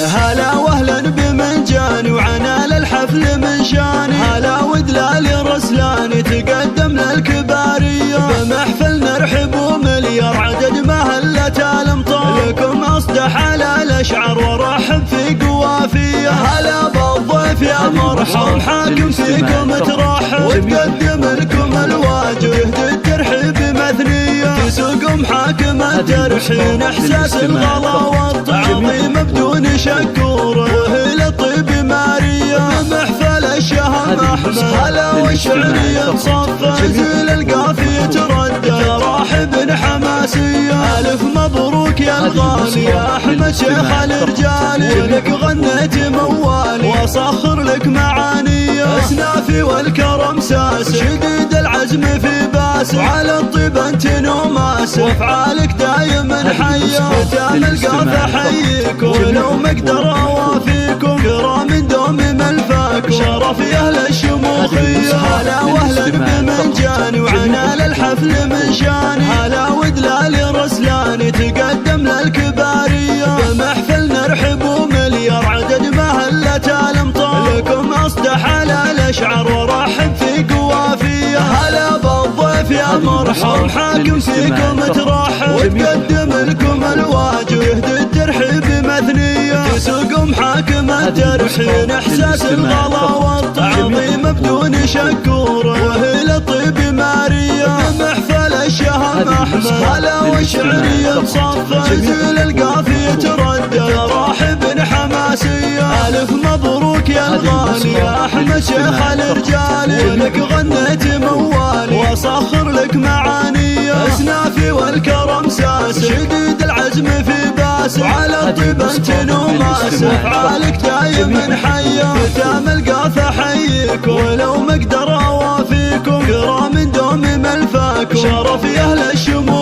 هلا وأهلا بمنجاني وعنال الحفل من شاني، هلا ودلال رسلاني تقدم للكبارية، بمحفل نرحب ومليار عدد مهلة الأمطار، لكم أصدح على الأشعار ورحب في قوافية. هلا بالضيف يا مرحب حاكم فيكم ترحب، وتقدم لكم الواجب يهدي الترحيب مثنية، في سوقهم حاكم الترحين احساس الغلا والتعظيم بدون شكور، وهي الطيب مارية محفل الشهم احمد. هلا والشعرية تصفى زيل القافية تردد راحب حماسية، الف مبروك يا الغالي يا احمد شيخ الرجال، لك غنيت موالي واصخر لك معاني، اسنافي والكرم ساس شديد العزم في باس، وعلى الطيب انت نوماس وافعالك دايما حيه، ختام القافه حييك ولو ما اقدر اوافيكم، كرام دوم ملفاك شرف يا اهل الشموخيه. هلا واهلا بمنجاني وعنال الحفل من شاني، هلا ودلال رسلاني تقدم للكباريه، بمحفل نرحب ومليار عدد مهلة الأمطار، لكم أصدح على الأشعار ورحب في قوافية. هلا بالضيف يا مرحب حاكم فيكم ترحب، وتقدم لكم الواجب يهدي الترحيب مثنية، في سوقهم حاكم الترحين احساس الغلا والتعظيم بدون شكور، وهي الطيب مارية محفل الشهم احمد. هلا والشعرية تصفى زيل القافية تردد راحب حماسية، الف مبروك يا الغالي يا احمد شيخ الرجال، لك غنيت موالي واصخر لك معاني، اسنافي والكرم ساس شديد العزم في باس، وعلى الطيب انت نوماس افعالك دايما حيه، ختام القافه حييك ولو ما اقدر اوافيكم، كرام دوم ملفاك شرف يا اهل الشمول.